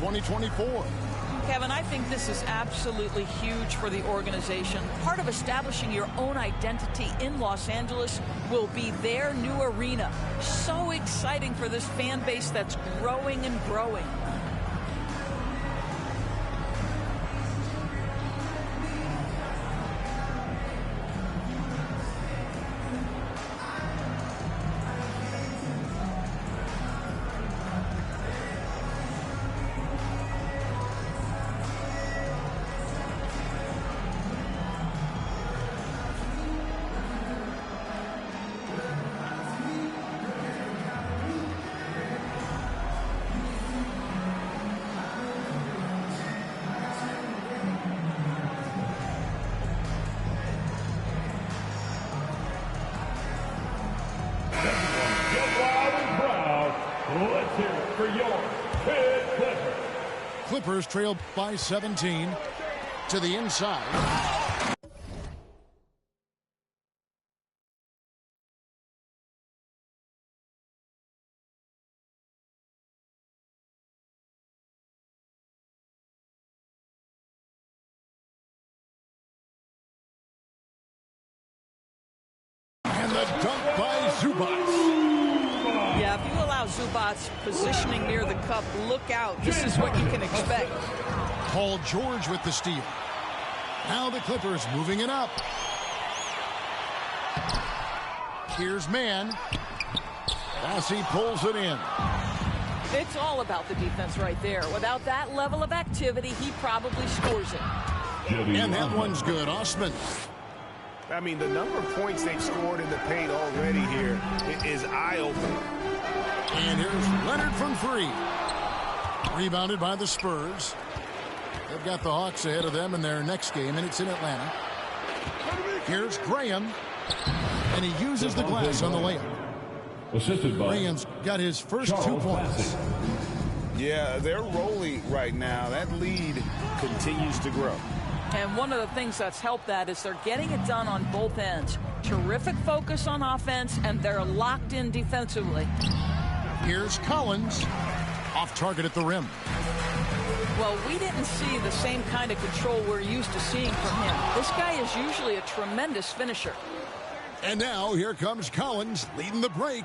2024. Kevin, I think this is absolutely huge for the organization. Part of establishing your own identity in Los Angeles will be their new arena. So exciting for this fan base that's growing and growing. Let's hear it for your Pitt Clippers. Clippers trail by 17 to the inside. And the dunk by Zubac. Yeah, if you allow Zubac's positioning near the cup, look out. This is what you can expect. Paul George with the steal. Now the Clippers moving it up. Here's Mann. As he pulls it in. It's all about the defense right there. Without that level of activity, he probably scores it. And that one's good. Osman. I mean, the number of points they've scored in the paint already here is eye-opening. And here's Leonard from three. Rebounded by the Spurs. They've got the Hawks ahead of them in their next game, and it's in Atlanta. Here's Graham. And he uses the glass on the layup. Assisted by Graham's got his first 2 points. Yeah, they're rolling right now. That lead continues to grow. And one of the things that's helped that is they're getting it done on both ends. Terrific focus on offense, and they're locked in defensively. Here's Collins. Off target at the rim. Well, we didn't see the same kind of control we're used to seeing from him. This guy is usually a tremendous finisher. And now here comes Collins leading the break.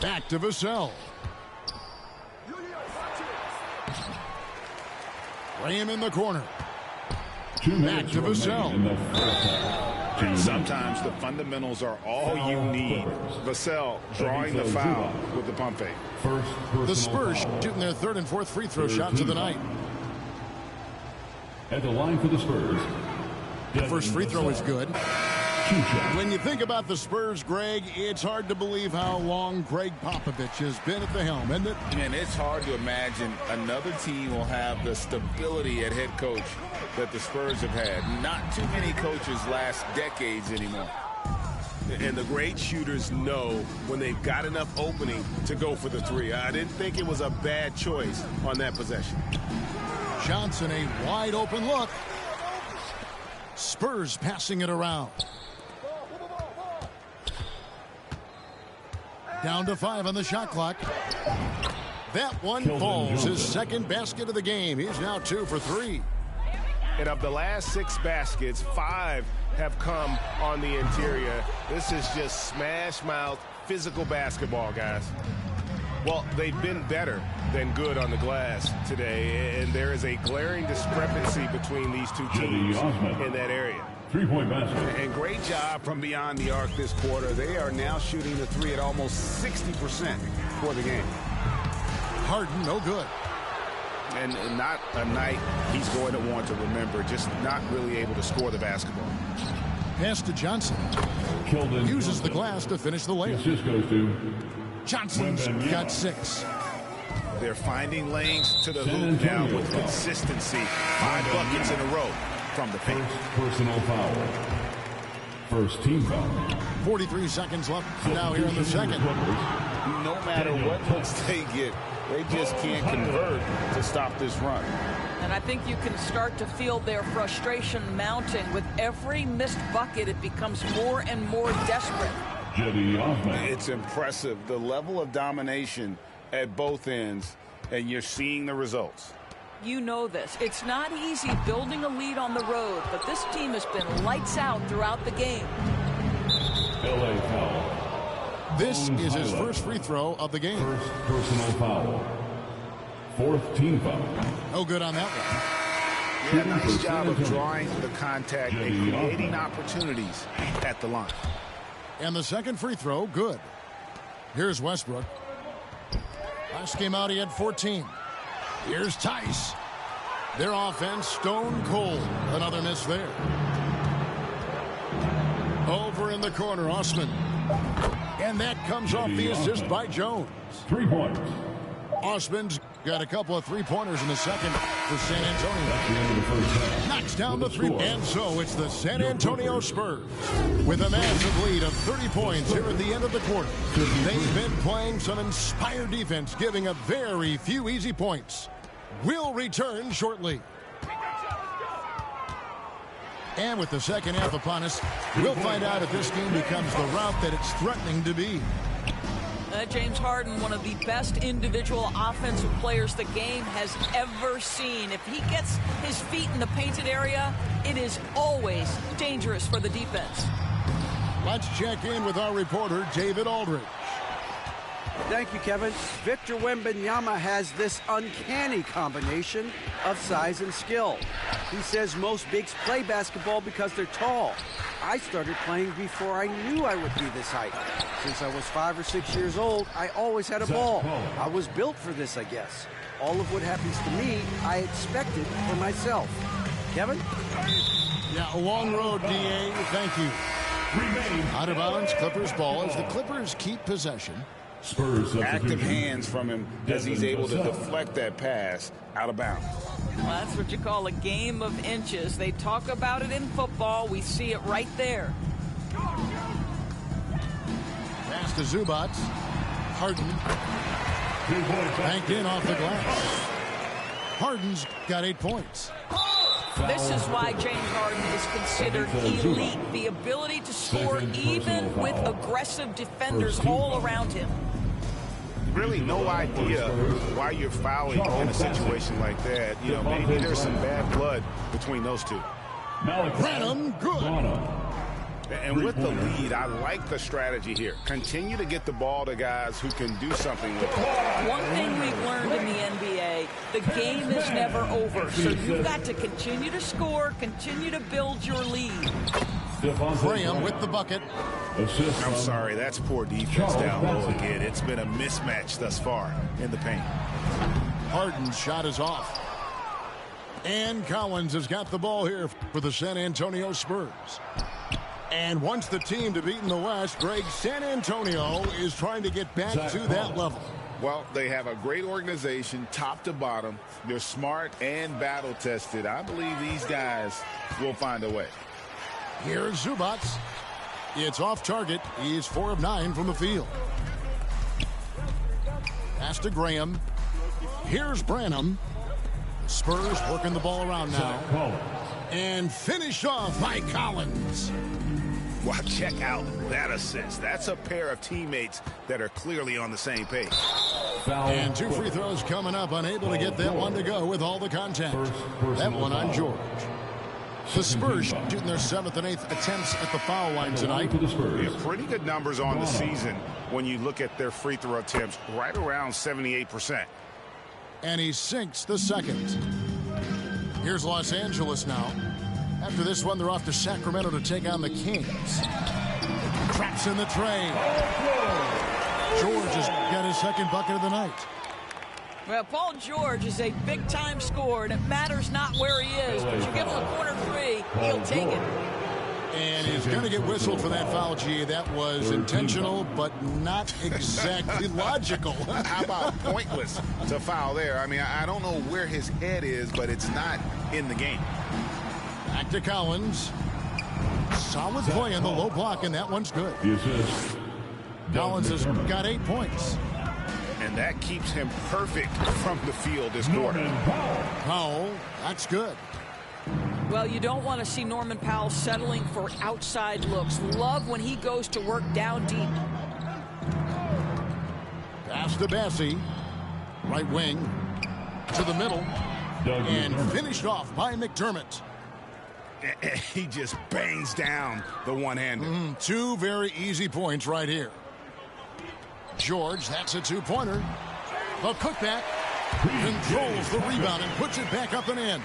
Back to Vassell. Graham in the corner. Back to Vassell. Sometimes the fundamentals are all you need. Vassell drawing the foul with the pump fake. The Spurs shooting their third and fourth free throw shots of the night. At the line for the Spurs. The first free throw is good. When you think about the Spurs, Greg, it's hard to believe how long Greg Popovich has been at the helm, isn't it? And it's hard to imagine another team will have the stability at head coach that the Spurs have had. Not too many coaches last decades anymore. And the great shooters know when they've got enough opening to go for the three. I didn't think it was a bad choice on that possession. Johnson, a wide open look. Spurs passing it around. Down to 5 on the shot clock. That one falls. His second basket of the game. He's now 2 for 3. And of the last 6 baskets, 5 have come on the interior. This is just smash mouth physical basketball, guys. Well, they've been better than good on the glass today, and there is a glaring discrepancy between these two teams in that area. 3-point basket. And great job from beyond the arc this quarter. They are now shooting the three at almost 60% for the game. Harden, no good. And not a night he's going to want to remember, just not really able to score the basketball. Pass to Johnson. Uses the glass to finish the layup. Johnson's got 6. They're finding lanes to the hoop now with consistency. 5 buckets in a row from the paint. First personal foul. First team foul. 43 seconds left now here in the second. No matter what looks they get, they just can't convert to stop this run. And I think you can start to feel their frustration mounting. With every missed bucket, it becomes more and more desperate. It's impressive. The level of domination at both ends and you're seeing the results. You know this. It's not easy building a lead on the road, but this team has been lights out throughout the game. LA foul. This is his first free throw of the game. First personal foul. Fourth team foul. No good on that one. Yeah, nice job of drawing the contact and creating opportunities at the line. And the second free throw, good. Here's Westbrook. Last game out, he had 14. Here's Tice. Their offense stone cold. Another miss there. Over in the corner, Osman. And that comes off the assist by Jones. 3 points. Osman's got a couple of three-pointers in the second for San Antonio. That's the end of the first half. Knocks down the three. Score. And so it's the San Antonio Spurs with a massive lead of 30 points here at the end of the quarter. They've been playing some inspired defense, giving up very few easy points. We'll return shortly. And with the second half upon us, we'll find out if this game becomes the route that it's threatening to be. James Harden, one of the best individual offensive players the game has ever seen. If he gets his feet in the painted area, it is always dangerous for the defense. Let's check in with our reporter, David Aldridge. Thank you, Kevin. Victor Wembanyama has this uncanny combination of size and skill. He says most bigs play basketball because they're tall. I started playing before I knew I would be this height. Since I was 5 or 6 years old, I always had a ball. I was built for this, I guess. All of what happens to me, I expected for myself. Kevin? Yeah, a long road, D.A. Thank you. Out of bounds, Clippers ball as the Clippers keep possession. Spurs Active hands from him as he's able to deflect that pass out of bounds. Well, that's what you call a game of inches. They talk about it in football. We see it right there. Pass to Zubac. Harden. Banked in off the glass. Harden's got 8 points. This is why James Harden is considered elite. The ability to score even with aggressive defenders all around him. Really no idea why you're fouling in a situation like that. You know, maybe there's some bad blood between those two. Branham, good. And with the lead, I like the strategy here. Continue to get the ball to guys who can do something with it. One thing we've learned in the NBA, the game is never over. So you've got to continue to score, continue to build your lead. Graham with the bucket. I'm sorry, that's poor defense down low again. It's been a mismatch thus far in the paint. Harden's shot is off. And Collins has got the ball here for the San Antonio Spurs. And wants the team to beat in the West, Greg, San Antonio is trying to get back to that level. Well, they have a great organization, top to bottom. They're smart and battle-tested. I believe these guys will find a way. Here's Zubac. It's off target. He's 4 of 9 from the field. Pass to Graham. Here's Branham. Spurs working the ball around now. And finished off by Collins. Wow, check out that assist. That's a pair of teammates that are clearly on the same page. And 2 free throws coming up. Unable to get that one to go with all the contact. That one on George. The Spurs shooting their 7th and 8th attempts at the foul line tonight. Yeah, pretty good numbers on the season when you look at their free throw attempts, right around 78%. And he sinks the second. Here's Los Angeles now. After this one, they're off to Sacramento to take on the Kings. Traps in the tray. George has got his second bucket of the night. Well, Paul George is a big-time scorer, and it matters not where he is, but you give him a corner three, he'll take it. And he's going to get whistled for that foul, G. That was intentional, but not exactly logical. How about pointless to foul there? I mean, I don't know where his head is, but it's not in the game. Back to Collins. Solid play in the low block, and that one's good. Collins has got 8 points. And that keeps him perfect from the field this quarter. Powell, that's good. Well, you don't want to see Norman Powell settling for outside looks. Love when he goes to work down deep. Pass to Bassie. Right wing. To the middle. And finished off by McDermott. He just bangs down the one-hander. Two very easy points right here. George, that's a two-pointer. The putback controls the rebound and puts it back up and in.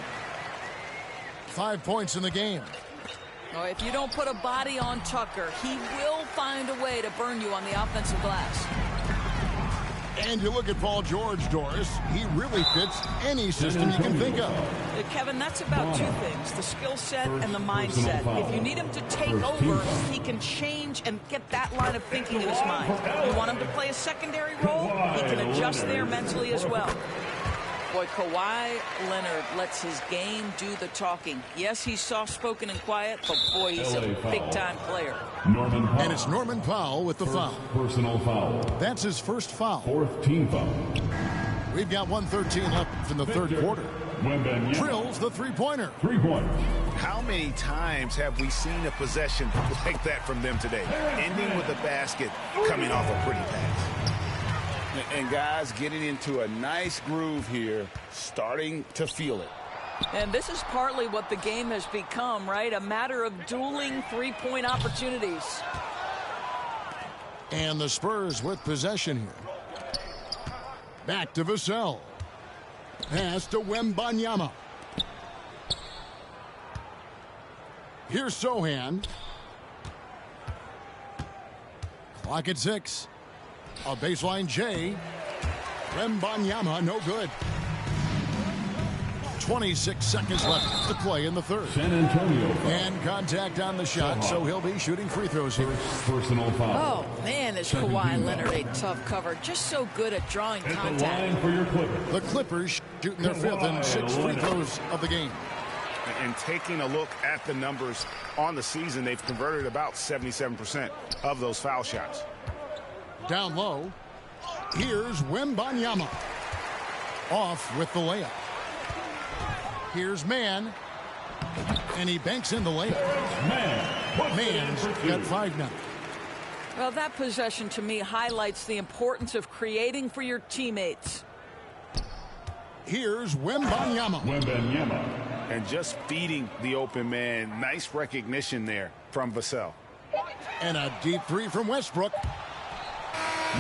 5 points in the game. Oh, if you don't put a body on Tucker, he will find a way to burn you on the offensive glass. And you look at Paul George, Doris, he really fits any system you can think of. Kevin, that's about two things, the skill set and the mindset. If you need him to take over, he can change and get that line of thinking in his mind. You want him to play a secondary role, he can adjust there mentally as well. Boy, Kawhi Leonard lets his game do the talking. Yes, he's soft-spoken and quiet, but boy, he's a big-time player. And it's Norman Powell with the foul. Personal foul. That's his first foul. Fourth team foul. We've got 1:13 left in the third quarter. Drills the three-pointer. 3 points. How many times have we seen a possession like that from them today? Ending with a basket coming off a pretty pass. And guys getting into a nice groove here, starting to feel it. And this is partly what the game has become, right? A matter of dueling three-point opportunities. And the Spurs with possession here. Back to Vassell. Pass to Wembanyama. Here's Sohan. Clock at 6. A baseline J. Wembanyama, no good. 26 seconds left to play in the third. San Antonio. And contact on the shot, so he'll be shooting free throws here. Personal foul. Oh, man, is Kawhi Leonard a tough cover. Just so good at drawing contact. The line for your Clippers. The Clippers shooting their fifth and sixth free throws of the game. And taking a look at the numbers on the season, they've converted about 77% of those foul shots. Down low. Here's Wembanyama. Off with the layup. Here's Mann. And he banks in the layup. Mann's got 5 now. Well, that possession to me highlights the importance of creating for your teammates. Here's Wembanyama. And just feeding the open man. Nice recognition there from Vassell. And a deep three from Westbrook.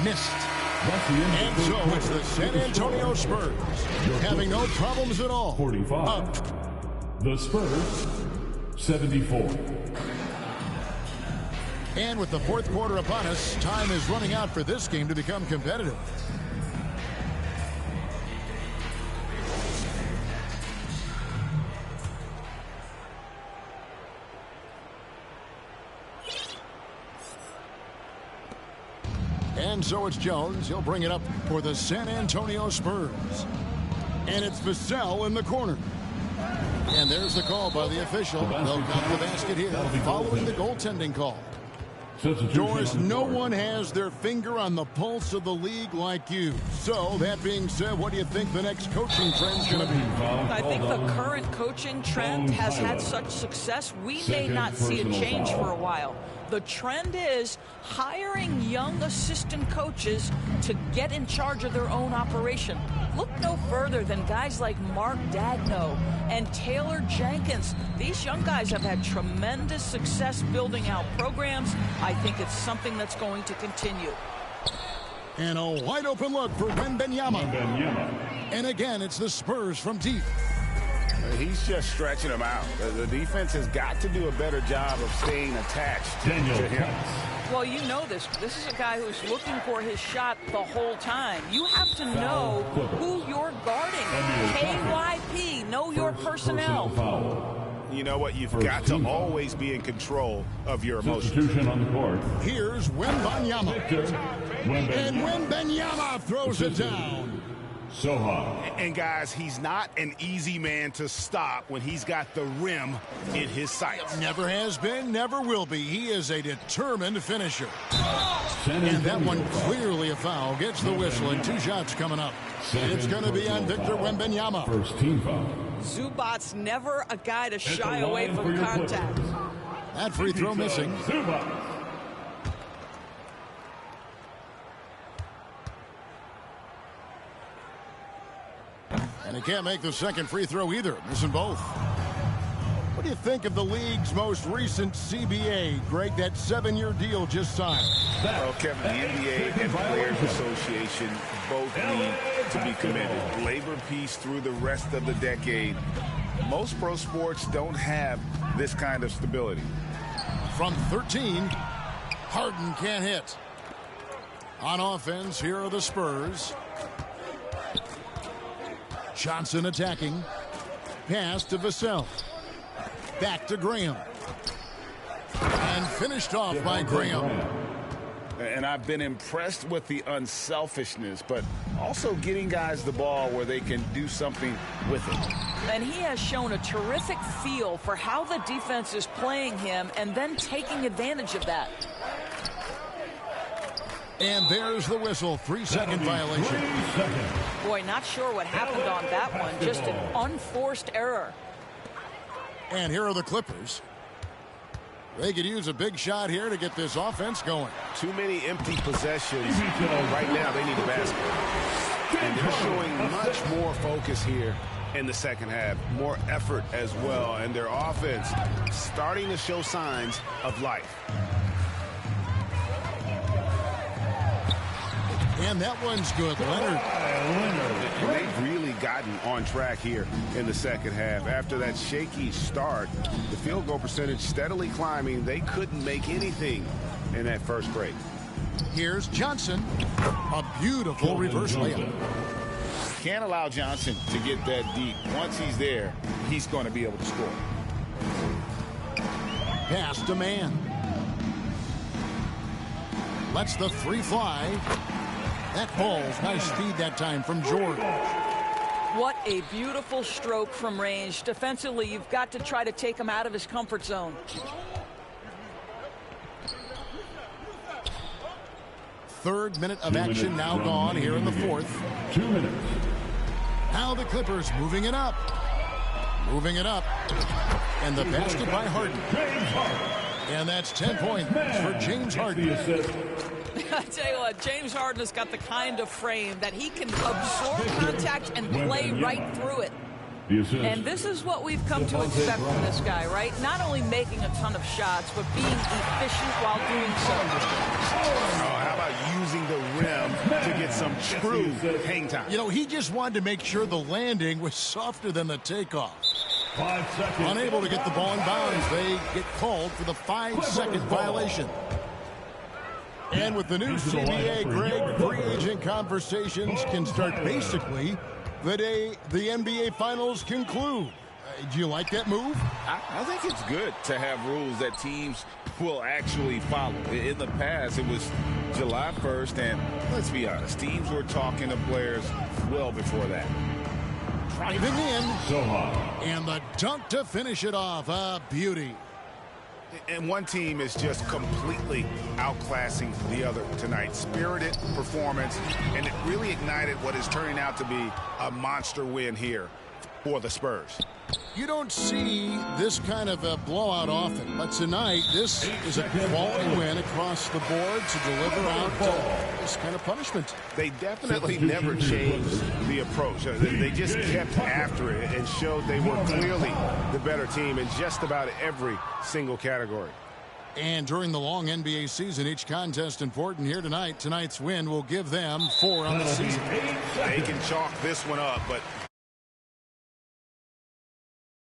Missed. And so it's the San Antonio Spurs having no problems at all. 45. The Spurs, 74. And with the fourth quarter upon us, time is running out for this game to become competitive. And so it's Jones. He'll bring it up for the San Antonio Spurs. And it's Vassell in the corner. And there's the call by the official. They'll count the basket here following the goaltending call. Doris, no one has their finger on the pulse of the league like you. So, that being said, what do you think the next coaching trend's going to be? I think the current coaching trend has had such success, we may not see a change for a while. The trend is hiring young assistant coaches to get in charge of their own operation. Look no further than guys like Mark Dagno and Taylor Jenkins. These young guys have had tremendous success building out programs. I think it's something that's going to continue. And a wide open look for Wembanyama. And again, it's the Spurs from deep. He's just stretching them out. The defense has got to do a better job of staying attached to him. Well, you know this. This is a guy who's looking for his shot the whole time. You have to know who you're guarding. KYP, know your personnel. You know what? You've got to always be in control of your emotions. Substitution on the court. Here's Wembanyama. And Wembanyama throws it down. And guys, he's not an easy man to stop when he's got the rim in his sights. Never has been, never will be. He is a determined finisher. And that one clearly a foul. Gets the whistle and 2 shots coming up. And it's going to be on Victor Wembanyama. First team foul. Zubac's never a guy to shy away from contact. That free throw missing. And And he can't make the second free throw either, missing both. What do you think of the league's most recent CBA, Greg? That 7-year deal just signed. Well, Kevin, the NBA and Players Association both need to be commended. Labor peace through the rest of the decade. Most pro sports don't have this kind of stability. From 13, Harden can't hit. On offense, here are the Spurs. Johnson attacking. Pass to Vassell. Back to Graham. And finished off by Graham. And I've been impressed with the unselfishness, but also getting guys the ball where they can do something with it. And he has shown a terrific feel for how the defense is playing him and then taking advantage of that. And there's the whistle. 3-second violation. Boy, not sure what happened on that one. Just an unforced error. And here are the Clippers. They could use a big shot here to get this offense going. Too many empty possessions. Right now, they need a basket. And they're showing much more focus here in the second half. More effort as well. And their offense starting to show signs of life. And that one's good. Leonard. They've really gotten on track here in the second half. After that shaky start, the field goal percentage steadily climbing. They couldn't make anything in that first break. Here's Johnson. A beautiful reverse layup. Can't allow Johnson to get that deep. Once he's there, he's going to be able to score. Pass to man. Lets the three fly. That ball's nice speed that time from George. What a beautiful stroke from range. Defensively, you've got to try to take him out of his comfort zone. Third minute of action now gone here in the fourth. 2 minutes. Now the Clippers moving it up. Moving it up. And the basket by Harden. And that's 10 points for James Harden. I tell you what, James Harden has got the kind of frame that he can absorb contact and play right through it. And this is what we've come to expect from this guy, right? Not only making a ton of shots, but being efficient while doing so. Oh, how about using the rim to get some true hang time? You know, he just wanted to make sure the landing was softer than the takeoff. 5 seconds. Unable to get the ball in bounds, they get called for the 5-second violation. And with the new CBA, Greg, free agent conversations can start basically the day the NBA Finals conclude. Do you like that move? I think it's good to have rules that teams will actually follow. In the past, it was July 1st, and let's be honest, teams were talking to players well before that. Driving in. And the dunk to finish it off. A beauty. And one team is just completely outclassing the other tonight. Spirited performance, and it really ignited what is turning out to be a monster win here for the Spurs. You don't see this kind of a blowout often, but tonight this is a quality win across the board to deliver out this kind of punishment. They definitely never changed the approach. They just kept after it and showed they were clearly the better team in just about every single category. And during the long NBA season, each contest important here tonight. Tonight's win will give them 4 on the season. They can chalk this one up, but